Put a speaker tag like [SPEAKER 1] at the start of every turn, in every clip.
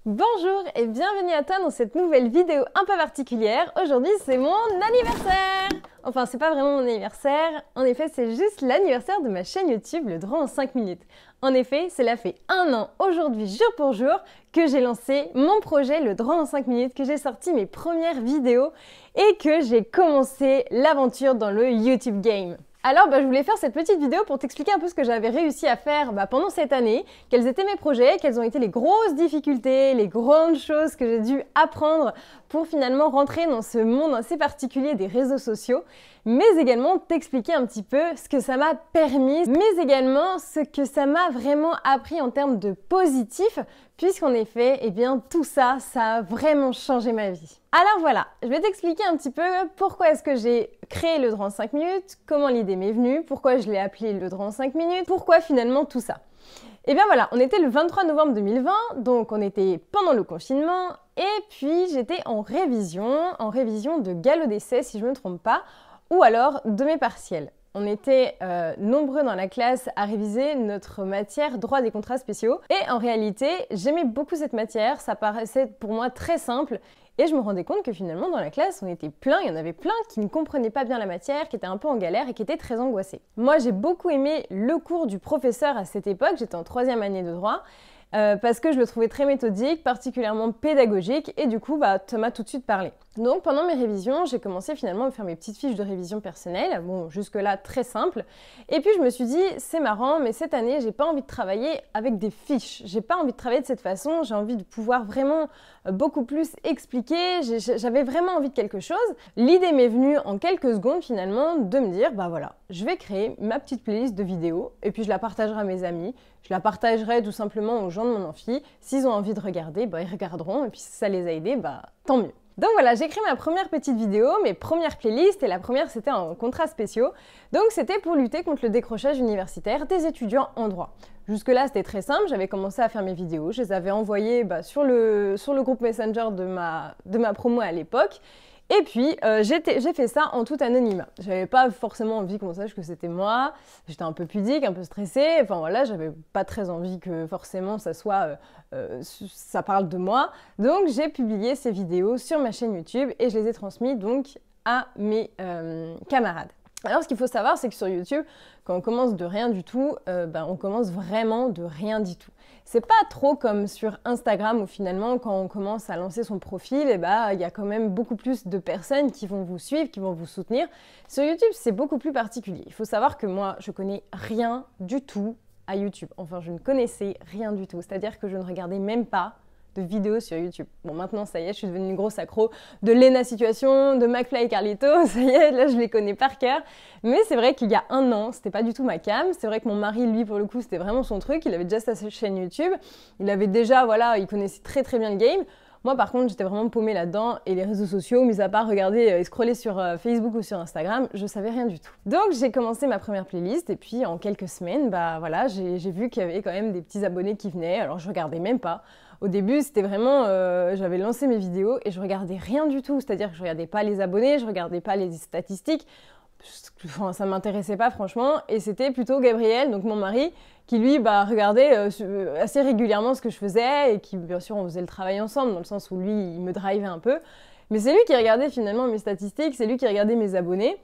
[SPEAKER 1] Bonjour et bienvenue à toi dans cette nouvelle vidéo un peu particulière. Aujourd'hui c'est mon anniversaire. Enfin c'est pas vraiment mon anniversaire, en effet c'est juste l'anniversaire de ma chaîne YouTube Le Droit en 5 minutes. En effet cela fait 1 an aujourd'hui jour pour jour que j'ai lancé mon projet Le Droit en 5 minutes, que j'ai sorti mes premières vidéos et que j'ai commencé l'aventure dans le YouTube game. Alors je voulais faire cette petite vidéo pour t'expliquer un peu ce que j'avais réussi à faire pendant cette année, quels étaient mes projets, quelles ont été les grosses difficultés, les grandes choses que j'ai dû apprendre pour finalement rentrer dans ce monde assez particulier des réseaux sociaux, mais également t'expliquer un petit peu ce que ça m'a permis, mais également ce que ça m'a vraiment appris en termes de positif, puisqu'en effet, tout ça, ça a vraiment changé ma vie. Alors voilà, je vais t'expliquer un petit peu pourquoi est-ce que j'ai créé Le Droit en 5 minutes, comment l'idée m'est venue, pourquoi je l'ai appelé Le Droit en 5 minutes, pourquoi finalement tout ça. Et bien voilà, on était le 23 novembre 2020, donc on était pendant le confinement, et puis j'étais en révision de galop d'essai si je ne me trompe pas, ou alors de mes partiels. On était nombreux dans la classe à réviser notre matière droit des contrats spéciaux. Et en réalité, j'aimais beaucoup cette matière, ça paraissait pour moi très simple. Et je me rendais compte que finalement dans la classe, on était plein, il y en avait plein qui ne comprenaient pas bien la matière, qui étaient un peu en galère et qui étaient très angoissés. Moi, j'ai beaucoup aimé le cours du professeur à cette époque, j'étais en 3e année de droit. Parce que je le trouvais très méthodique, particulièrement pédagogique, et du coup, ça m'a tout de suite parlé. Donc pendant mes révisions, j'ai commencé finalement à me faire mes petites fiches de révision personnelle, bon jusque-là très simple, et puis je me suis dit, c'est marrant, mais cette année, j'ai pas envie de travailler avec des fiches, j'ai pas envie de travailler de cette façon, j'ai envie de pouvoir vraiment beaucoup plus expliquer, j'avais vraiment envie de quelque chose. L'idée m'est venue en quelques secondes finalement de me dire, voilà, je vais créer ma petite playlist de vidéos, et puis je la partagerai à mes amis, je la partagerai tout simplement aux gens de mon amphi. S'ils ont envie de regarder, ils regarderont. Et puis si ça les a aidés, tant mieux. Donc voilà, j'ai créé ma première petite vidéo, mes premières playlists. Et la première, c'était en contrats spéciaux. Donc c'était pour lutter contre le décrochage universitaire des étudiants en droit. Jusque-là, c'était très simple. J'avais commencé à faire mes vidéos. Je les avais envoyées sur le groupe Messenger de ma promo à l'époque. Et puis, j'ai fait ça en tout anonymat. J'avais pas forcément envie qu'on sache que c'était moi. J'étais un peu pudique, un peu stressée. Enfin voilà, j'avais pas très envie que forcément ça parle de moi. Donc, j'ai publié ces vidéos sur ma chaîne YouTube et je les ai transmises donc à mes camarades. Alors, ce qu'il faut savoir, c'est que sur YouTube, quand on commence de rien du tout, on commence vraiment de rien du tout. C'est pas trop comme sur Instagram où finalement, quand on commence à lancer son profil, il y a quand même beaucoup plus de personnes qui vont vous suivre, qui vont vous soutenir. Sur YouTube, c'est beaucoup plus particulier. Il faut savoir que moi, je connais rien du tout à YouTube. Enfin, je ne connaissais rien du tout. C'est-à-dire que je ne regardais même pas de vidéos sur YouTube. Bon, maintenant, ça y est, je suis devenue une grosse accro de Lena Situation, de McFly et Carlito. Ça y est, là, je les connais par cœur. Mais c'est vrai qu'il y a 1 an, c'était pas du tout ma cam. C'est vrai que mon mari, lui, pour le coup, c'était vraiment son truc. Il avait déjà sa chaîne YouTube. Il avait déjà, il connaissait très très bien le game. Moi, par contre, j'étais vraiment paumée là-dedans et les réseaux sociaux, mis à part regarder et scroller sur Facebook ou sur Instagram, je savais rien du tout. Donc, j'ai commencé ma première playlist et puis en quelques semaines, j'ai vu qu'il y avait quand même des petits abonnés qui venaient. Alors, je regardais même pas. Au début, c'était vraiment, j'avais lancé mes vidéos et je regardais rien du tout. C'est-à-dire que je regardais pas les abonnés, je regardais pas les statistiques. Enfin, ça m'intéressait pas franchement. Et c'était plutôt Gabriel, donc mon mari, qui lui regardait assez régulièrement ce que je faisais et qui, bien sûr, on faisait le travail ensemble dans le sens où lui, il me drivait un peu. Mais c'est lui qui regardait finalement mes statistiques, c'est lui qui regardait mes abonnés.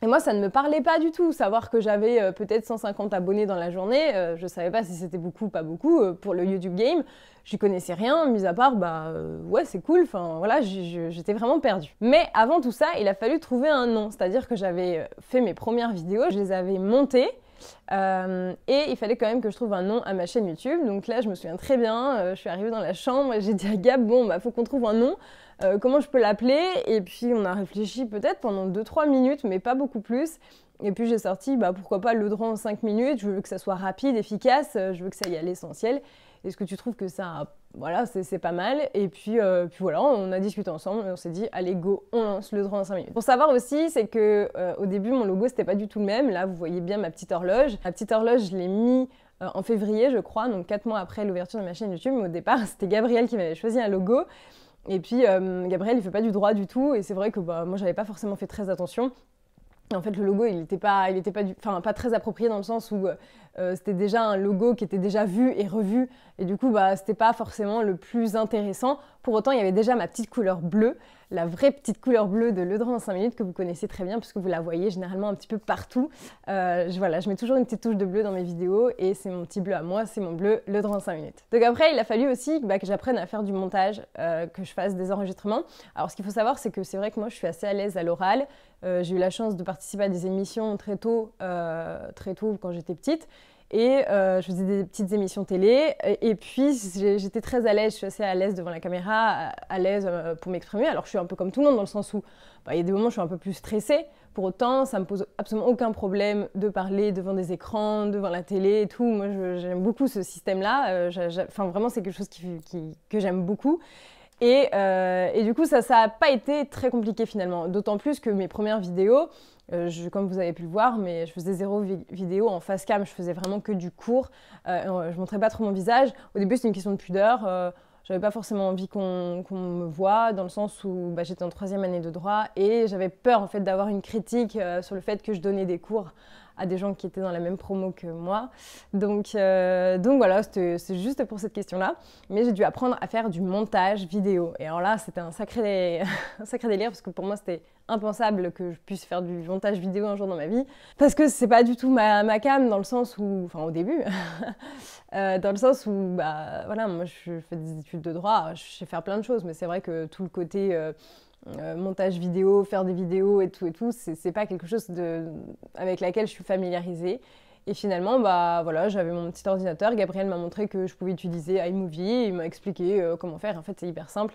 [SPEAKER 1] Et moi, ça ne me parlait pas du tout. Savoir que j'avais peut-être 150 abonnés dans la journée, je savais pas si c'était beaucoup ou pas beaucoup pour le YouTube game. J'y connaissais rien, mis à part, ouais, c'est cool. Enfin, voilà, j'étais vraiment perdue. Mais avant tout ça, il a fallu trouver un nom. C'est-à-dire que j'avais fait mes premières vidéos, je les avais montées. Et il fallait quand même que je trouve un nom à ma chaîne YouTube. Donc là, je me souviens très bien, je suis arrivée dans la chambre et j'ai dit à Gab, faut qu'on trouve un nom. Comment je peux l'appeler? Et puis on a réfléchi peut-être pendant 2-3 minutes, mais pas beaucoup plus. Et puis j'ai sorti, pourquoi pas Le Droit en 5 minutes, je veux que ça soit rapide, efficace, je veux que ça aille à l'essentiel. Est-ce que tu trouves que ça, voilà, c'est pas mal? Et puis voilà, on a discuté ensemble et on s'est dit, allez go, on lance Le Droit en 5 minutes. Pour savoir aussi, c'est que au début, mon logo, c'était pas du tout le même. Là, vous voyez bien ma petite horloge. Ma petite horloge, je l'ai mis en février, je crois, donc 4 mois après l'ouverture de ma chaîne YouTube. Mais au départ, c'était Gabriel qui m'avait choisi un logo. Et puis, Gabriel, il fait pas du droit du tout. Et c'est vrai que moi, j'avais pas forcément fait très attention. En fait, le logo, il n'était pas très approprié dans le sens où c'était déjà un logo qui était déjà vu et revu. Et du coup, c'était pas forcément le plus intéressant. Pour autant, il y avait déjà ma petite couleur bleue, la vraie petite couleur bleue de Le Dragon en 5 minutes que vous connaissez très bien puisque vous la voyez généralement un petit peu partout. Je mets toujours une petite touche de bleu dans mes vidéos et c'est mon petit bleu à moi, c'est mon bleu Le Dragon en 5 minutes. Donc après, il a fallu aussi que j'apprenne à faire du montage, que je fasse des enregistrements. Alors ce qu'il faut savoir, c'est que c'est vrai que moi, je suis assez à l'aise à l'oral. J'ai eu la chance de participer à des émissions très tôt quand j'étais petite. Et je faisais des petites émissions télé. Et puis, j'étais très à l'aise. Je suis assez à l'aise devant la caméra, à l'aise pour m'exprimer. Alors, je suis un peu comme tout le monde dans le sens où il y a des moments où je suis un peu plus stressée. Pour autant, ça me pose absolument aucun problème de parler devant des écrans, devant la télé et tout. Moi, j'aime beaucoup ce système-là. Vraiment, c'est quelque chose que j'aime beaucoup. Et du coup, ça n'a pas été très compliqué finalement. D'autant plus que mes premières vidéos, comme vous avez pu le voir, mais je faisais zéro vidéo en face cam, je faisais vraiment que du court. Je montrais pas trop mon visage. Au début, c'était une question de pudeur. J'avais pas forcément envie qu'on me voie, dans le sens où j'étais en 3e année de droit et j'avais peur en fait d'avoir une critique sur le fait que je donnais des cours à des gens qui étaient dans la même promo que moi. Donc voilà, c'est juste pour cette question-là. Mais j'ai dû apprendre à faire du montage vidéo. Et alors là, c'était un sacré délire parce que pour moi, c'était impensable que je puisse faire du montage vidéo un jour dans ma vie. Parce que c'est pas du tout ma cam dans le sens où, enfin au début, dans le sens où, moi je fais des études de droit, je sais faire plein de choses, mais c'est vrai que tout le côté montage vidéo, faire des vidéos et tout, c'est pas quelque chose avec laquelle je suis familiarisée. Et finalement, j'avais mon petit ordinateur. Gabriel m'a montré que je pouvais utiliser iMovie. Il m'a expliqué comment faire. En fait, c'est hyper simple.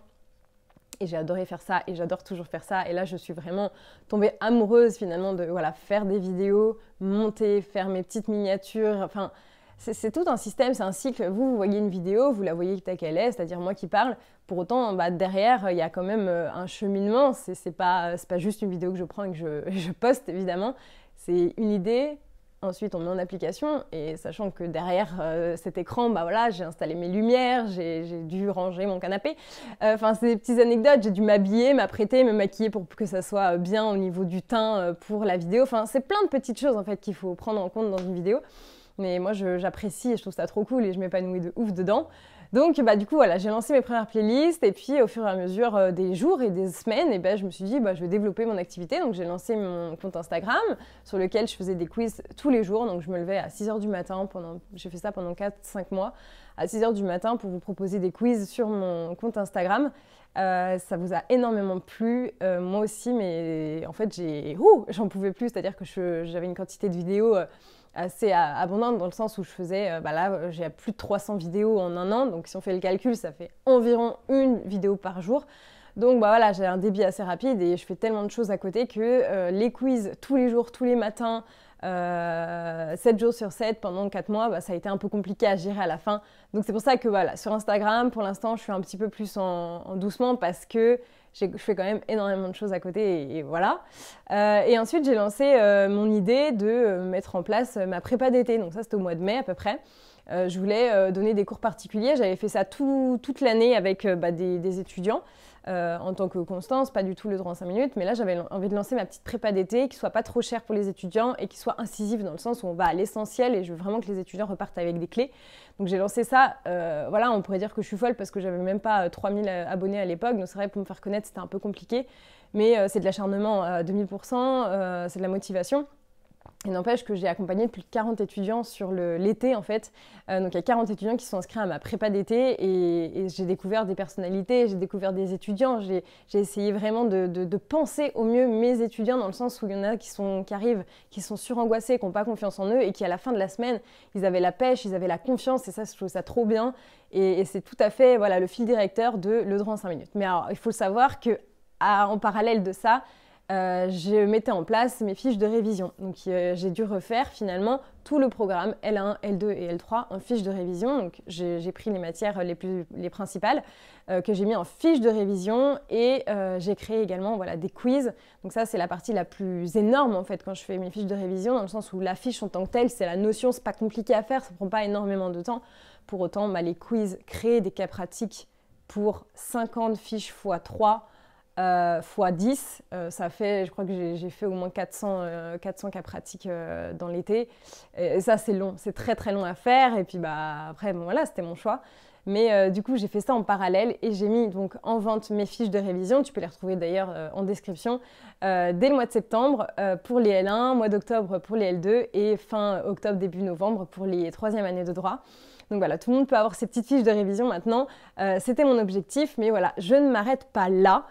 [SPEAKER 1] Et j'ai adoré faire ça et j'adore toujours faire ça. Et là, je suis vraiment tombée amoureuse finalement de faire des vidéos, monter, faire mes petites miniatures. Enfin, c'est tout un système, c'est un cycle. Vous voyez une vidéo, vous la voyez telle qu'elle est, c'est-à-dire moi qui parle. Pour autant, derrière, il y a quand même un cheminement. C'est pas juste une vidéo que je prends et que je poste, évidemment. C'est une idée. Ensuite, on met en application et sachant que derrière cet écran, j'ai installé mes lumières, j'ai dû ranger mon canapé. C'est des petites anecdotes, j'ai dû m'habiller, m'apprêter, me maquiller pour que ça soit bien au niveau du teint pour la vidéo. Enfin, c'est plein de petites choses en fait qu'il faut prendre en compte dans une vidéo. Mais moi, j'apprécie et je trouve ça trop cool et je m'épanouis de ouf dedans. Donc, du coup, voilà, j'ai lancé mes premières playlists et puis au fur et à mesure des jours et des semaines, je me suis dit, je vais développer mon activité. Donc, j'ai lancé mon compte Instagram sur lequel je faisais des quiz tous les jours. Donc, je me levais à 6h du matin, j'ai fait ça pendant 4-5 mois, à 6h du matin pour vous proposer des quiz sur mon compte Instagram. Ça vous a énormément plu, moi aussi, mais en fait, j'en pouvais plus, c'est-à-dire que j'avais une quantité de vidéos assez abondante dans le sens où je faisais, là j'ai plus de 300 vidéos en un an, donc si on fait le calcul, ça fait environ une vidéo par jour. Donc j'ai un débit assez rapide et je fais tellement de choses à côté que les quiz tous les jours, tous les matins, 7 jours sur 7 pendant 4 mois, ça a été un peu compliqué à gérer à la fin. Donc c'est pour ça que sur Instagram, pour l'instant, je suis un petit peu plus en doucement parce que je fais quand même énormément de choses à côté et voilà. Et ensuite, j'ai lancé mon idée de mettre en place ma prépa d'été. Donc ça, c'était au mois de mai à peu près. Je voulais donner des cours particuliers. J'avais fait ça toute l'année avec des étudiants en tant que Constance, pas du tout le droit en 5 minutes. Mais là, j'avais envie de lancer ma petite prépa d'été qui soit pas trop chère pour les étudiants et qui soit incisive dans le sens où on va à l'essentiel et je veux vraiment que les étudiants repartent avec des clés. Donc j'ai lancé ça, on pourrait dire que je suis folle parce que j'avais même pas 3000 abonnés à l'époque. Donc c'est vrai, pour me faire connaître, c'était un peu compliqué. Mais c'est de l'acharnement à 2000%, c'est de la motivation. Il n'empêche que j'ai accompagné plus de 40 étudiants sur l'été en fait. Donc il y a 40 étudiants qui sont inscrits à ma prépa d'été et j'ai découvert des personnalités, j'ai découvert des étudiants. J'ai essayé vraiment de penser au mieux mes étudiants dans le sens où il y en a qui arrivent, qui sont surangoissés, qui n'ont pas confiance en eux et qui à la fin de la semaine, ils avaient la pêche, ils avaient la confiance et ça, je trouve ça trop bien. Et c'est tout à fait le fil directeur de Le Droit en 5 minutes. Mais alors, il faut savoir qu'en parallèle de ça, je mettais en place mes fiches de révision. Donc j'ai dû refaire finalement tout le programme L1, L2 et L3 en fiches de révision. Donc j'ai pris les matières les principales que j'ai mis en fiches de révision et j'ai créé également des quiz. Donc ça c'est la partie la plus énorme en fait quand je fais mes fiches de révision dans le sens où la fiche en tant que telle c'est la notion, c'est pas compliqué à faire, ça prend pas énormément de temps. Pour autant les quiz, créer des cas pratiques pour 50 fiches x 3 fois 10, ça fait, je crois que j'ai fait au moins 400 cas pratiques dans l'été. Et ça, c'est long, c'est très très long à faire. Et puis après, bon, voilà, c'était mon choix. Mais du coup, j'ai fait ça en parallèle et j'ai mis donc en vente mes fiches de révision. Tu peux les retrouver d'ailleurs en description dès le mois de septembre pour les L1, mois d'octobre pour les L2 et fin octobre, début novembre pour les 3e années de droit. Donc voilà, tout le monde peut avoir ses petites fiches de révision maintenant. C'était mon objectif, mais voilà, je ne m'arrête pas là.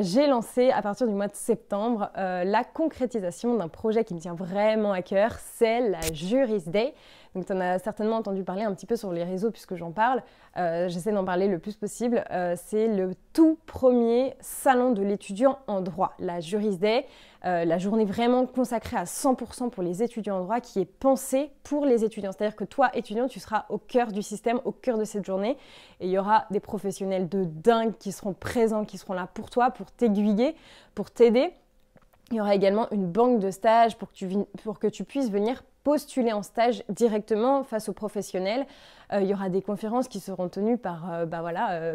[SPEAKER 1] J'ai lancé à partir du mois de septembre la concrétisation d'un projet qui me tient vraiment à cœur, c'est la Juris Day. Donc tu en as certainement entendu parler un petit peu sur les réseaux puisque j'en parle. J'essaie d'en parler le plus possible. C'est le tout premier salon de l'étudiant en droit, la Juris Day. La journée vraiment consacrée à 100% pour les étudiants en droit qui est pensée pour les étudiants. C'est-à-dire que toi, étudiant, tu seras au cœur du système, au cœur de cette journée. Et il y aura des professionnels de dingue qui seront présents, qui seront là pour toi, pour t'aiguiller, pour t'aider. Il y aura également une banque de stages pour que tu puisses venir postuler en stage directement face aux professionnels. Il y aura des conférences qui seront tenues par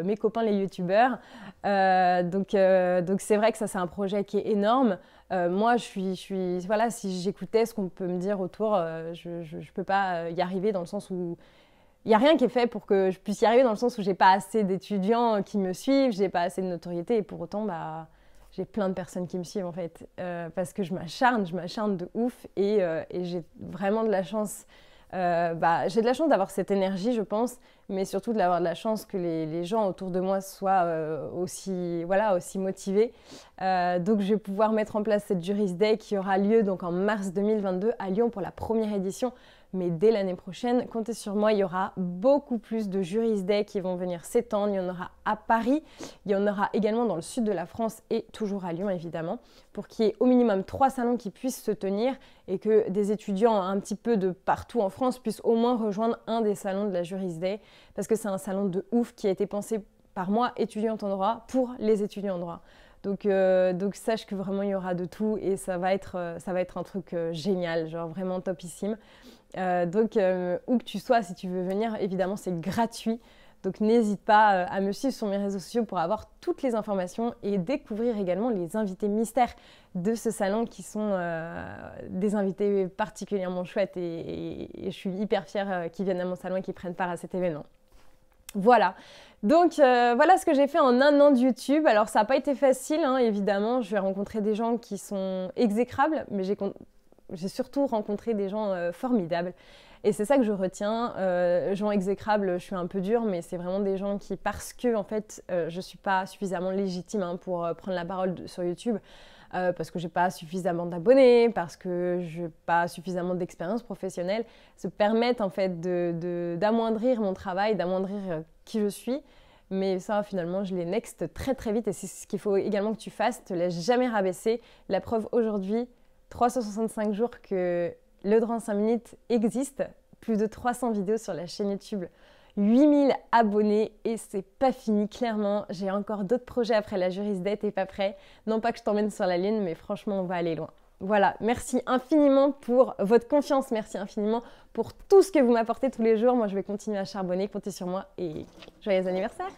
[SPEAKER 1] mes copains les youtubeurs. Donc c'est vrai que ça c'est un projet qui est énorme. Moi voilà, si j'écoutais ce qu'on peut me dire autour, je peux pas y arriver dans le sens où il n'y a rien qui est fait pour que je puisse y arriver dans le sens où j'ai pas assez d'étudiants qui me suivent, j'ai pas assez de notoriété et pour autant j'ai plein de personnes qui me suivent en fait parce que je m'acharne de ouf et j'ai vraiment de la chance. J'ai de la chance d'avoir cette énergie, je pense, mais surtout d'avoir de la chance que les gens autour de moi soient aussi motivés. Donc, je vais pouvoir mettre en place cette Juris Day qui aura lieu donc en mars 2022 à Lyon pour la première édition. Mais dès l'année prochaine, comptez sur moi, il y aura beaucoup plus de Juris Day qui vont venir s'étendre. Il y en aura à Paris, il y en aura également dans le sud de la France et toujours à Lyon évidemment, pour qu'il y ait au minimum 3 salons qui puissent se tenir et que des étudiants un petit peu de partout en France puissent au moins rejoindre un des salons de la Juris Day, parce que c'est un salon de ouf qui a été pensé par moi, étudiante en droit, pour les étudiants en droit. Donc sache que vraiment il y aura de tout et ça va être un truc génial, genre vraiment topissime. Où que tu sois, si tu veux venir, évidemment c'est gratuit. Donc n'hésite pas à me suivre sur mes réseaux sociaux pour avoir toutes les informations et découvrir également les invités mystères de ce salon qui sont des invités particulièrement chouettes et je suis hyper fière qu'ils viennent à mon salon et qu'ils prennent part à cet événement. Voilà, donc voilà ce que j'ai fait en 1 an de YouTube. Alors ça n'a pas été facile, hein, évidemment, je vais rencontrer des gens qui sont exécrables, mais j'ai surtout rencontré des gens formidables. Et c'est ça que je retiens, gens exécrables, je suis un peu dure, mais c'est vraiment des gens qui, parce que en fait, je ne suis pas suffisamment légitime pour prendre la parole sur YouTube, parce que j'ai pas suffisamment d'abonnés, parce que je n'ai pas suffisamment d'expérience professionnelle, se permettent en fait d'amoindrir mon travail, d'amoindrir qui je suis. Mais ça, finalement, je les next très très vite et c'est ce qu'il faut également que tu fasses, te laisse jamais rabaisser. La preuve aujourd'hui, 365 jours que le droit en 5 minutes existe, plus de 300 vidéos sur la chaîne YouTube, 8000 abonnés et c'est pas fini, clairement. J'ai encore d'autres projets après la Juris Day, t'es pas prêt? Non pas que je t'emmène sur la lune, mais franchement, on va aller loin. Voilà, merci infiniment pour votre confiance, merci infiniment pour tout ce que vous m'apportez tous les jours. Moi, je vais continuer à charbonner, comptez sur moi et joyeux anniversaire!